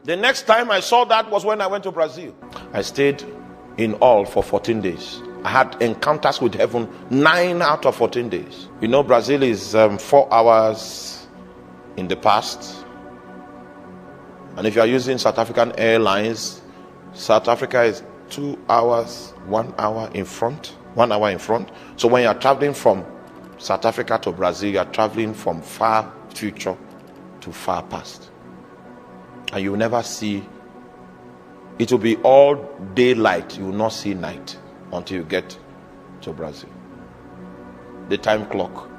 The next time I saw that was when I went to Brazil. I stayed in all for 14 days. I had encounters with heaven 9 out of 14 days. You know, Brazil is 4 hours in the past. And if you are using South African Airlines, South Africa is 2 hours, 1 hour in front. 1 hour in front. So when you are traveling from South Africa to Brazil, you are traveling from far future to far past. And you will never see, it will be all daylight, you will not see night until you get to Brazil. The time clock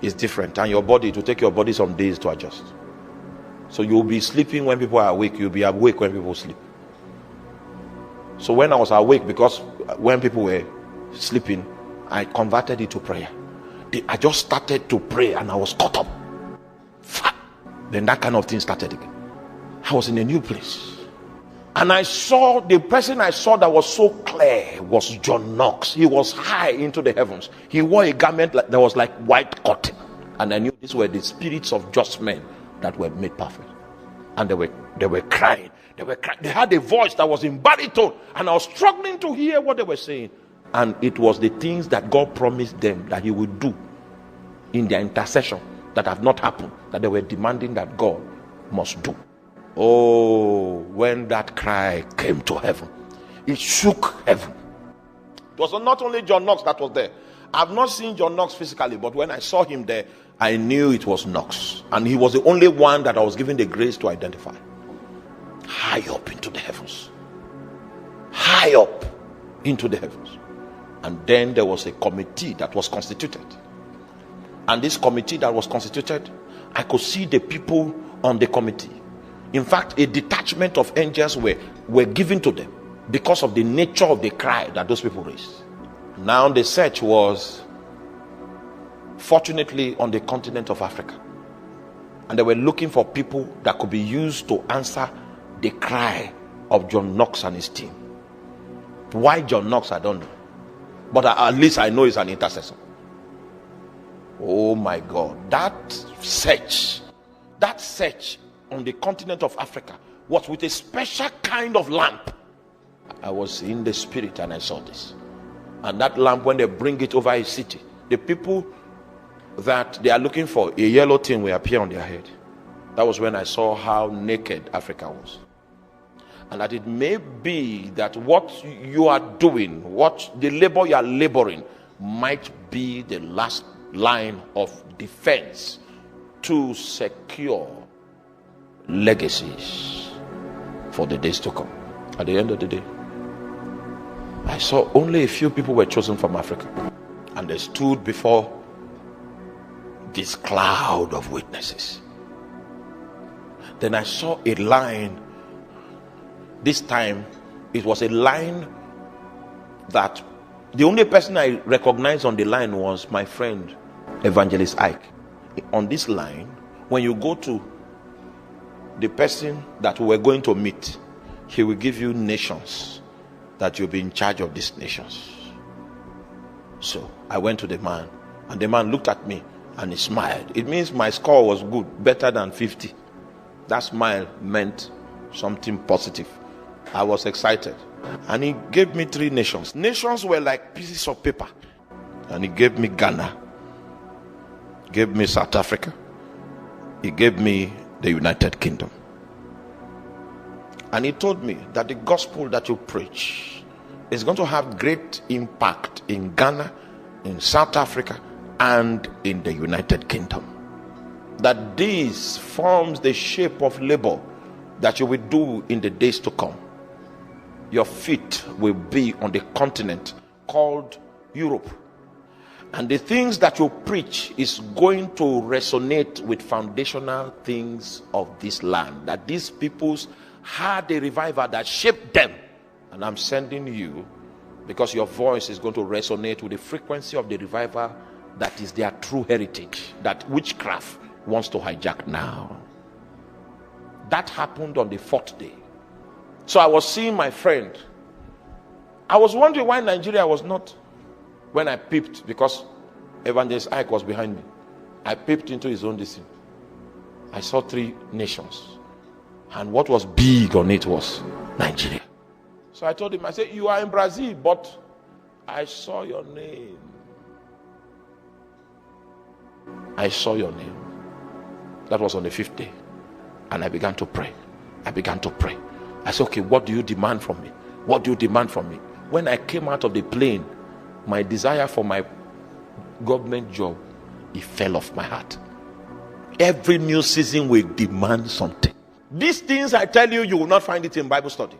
is different, and your body, it will take your body some days to adjust. So you'll be sleeping when people are awake, you'll be awake when people sleep. So when I was awake, because when people were sleeping, I converted it to prayer. I just started to pray and I was caught up. Then that kind of thing started again. I was in a new place. And I saw, the person I saw that was so clear was John Knox. He was high into the heavens. He wore a garment that was like white cotton. And I knew these were the spirits of just men that were made perfect. And they were crying. They were crying. They had a voice that was in baritone. And I was struggling to hear what they were saying. And it was the things that God promised them that he would do in their intercession that have not happened, that they were demanding that God must do. Oh, when that cry came to heaven, it shook heaven. It was not only John Knox that was there. I've not seen John Knox physically, but when I saw him there, I knew it was Knox. And he was the only one that I was given the grace to identify. High up into the heavens. High up into the heavens. And then there was a committee that was constituted. And this committee that was constituted, I could see the people on the committee. In fact, a detachment of angels were given to them because of the nature of the cry that those people raised. Now the search was fortunately on the continent of Africa. And they were looking for people that could be used to answer the cry of John Knox and his team. Why John Knox, I don't know. But at least I know he's an intercessor. Oh my God. That search on the continent of Africa was with a special kind of lamp. I was in the spirit and I saw this. And that lamp, when they bring it over a city, the people that they are looking for, a yellow thing will appear on their head. That was when I saw how naked Africa was. And that it may be that what you are doing, what the labor you are laboring, might be the last line of defense to secure legacies for the days to come. At the end of the day, I saw only a few people were chosen from Africa, and they stood before this cloud of witnesses. Then I saw a line. This time it was a line that the only person I recognized on the line was my friend Evangelist Ike. On this line, when you go to the person that we were going to meet, he will give you nations that you'll be in charge of these nations. So I went to the man, and the man looked at me and he smiled. It means my score was good, better than 50. That smile meant something positive. I was excited. And he gave me 3 nations. Nations were like pieces of paper. And he gave me Ghana, gave me South Africa, he gave me the United Kingdom. And he told me that the gospel that you preach is going to have great impact in Ghana, in South Africa, and in the United Kingdom. That this forms the shape of labor that you will do in the days to come. Your feet will be on the continent called Europe. And the things that you preach is going to resonate with foundational things of this land. That these peoples had a revival that shaped them. And I'm sending you because your voice is going to resonate with the frequency of the revival that is their true heritage, that witchcraft wants to hijack now. That happened on the 4th day. So I was seeing my friend. I was wondering why Nigeria was not. When I peeped, because Evangelist Ike was behind me, I peeped into his own decision. I saw 3 nations. And what was big on it was Nigeria. So I told him, I said, you are in Brazil, but I saw your name. I saw your name. That was on the 5th day. And I began to pray. I said, okay, what do you demand from me? What do you demand from me? When I came out of the plane, my desire for my government job, it fell off my heart. Every new season will demand something. These things I tell you, you will not find it in Bible study.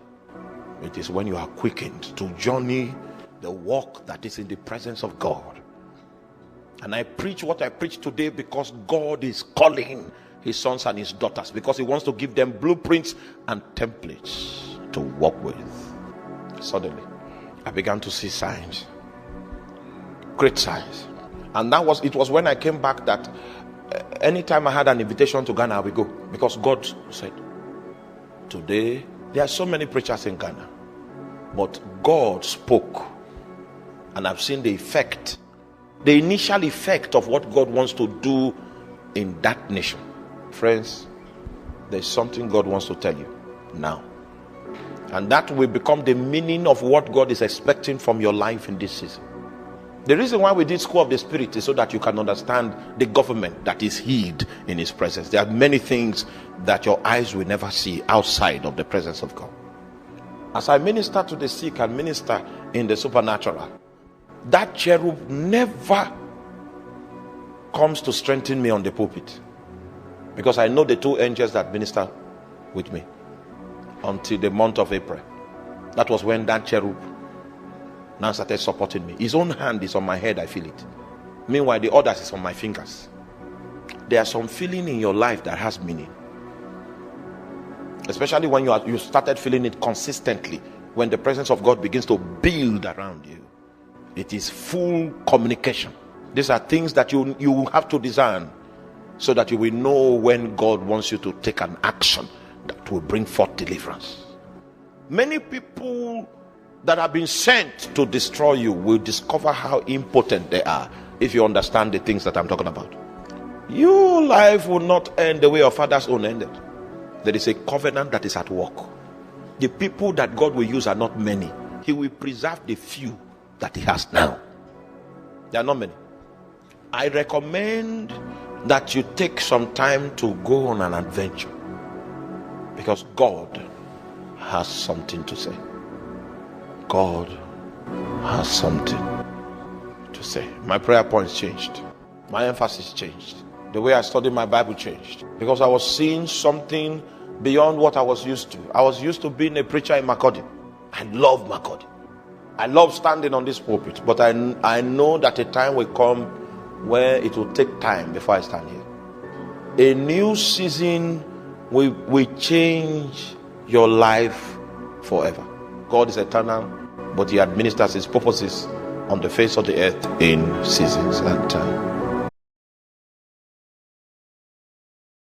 It is when you are quickened to journey the walk that is in the presence of God. And I preach what I preach today because God is calling his sons and his daughters, because he wants to give them blueprints and templates to work with. Suddenly, I began to see signs, great signs. And it was when I came back that anytime I had an invitation to Ghana, I would go, because God said, today, there are so many preachers in Ghana, but God spoke, and I've seen the effect, the initial effect of what God wants to do in that nation. Friends, there's something God wants to tell you now, and that will become the meaning of what God is expecting from your life in this season. The reason why we did School of the Spirit is so that you can understand the government that is hid in his presence. There are many things that your eyes will never see outside of the presence of God. As I minister to the sick and minister in the supernatural, that cherub never comes to strengthen me on the pulpit, because I know the 2 angels that minister with me until the month of April. That was when that cherub now started supporting me. His own hand is on my head, I feel it. Meanwhile, the others is on my fingers. There are some feeling in your life that has meaning, especially when you started feeling it consistently. When the presence of God begins to build around you, it is full communication. These are things that you have to discern, so that you will know when God wants you to take an action that will bring forth deliverance. Many people that have been sent to destroy you will discover how impotent they are if you understand the things that I'm talking about. Your life will not end the way your father's own ended. There is a covenant that is at work. The people that God will use are not many. He will preserve the few that he has now. There are not many. I recommend that you take some time to go on an adventure, because God has something to say. God has something to say. My prayer points changed. My emphasis changed. The way I studied my Bible changed, because I was seeing something beyond what I was used to. I was used to being a preacher in Makurdi. I love Makurdi. I love standing on this pulpit, but I know that a time will come where it will take time before I stand here. A new season will change your life forever. God is eternal, but he administers his purposes on the face of the earth in seasons and time.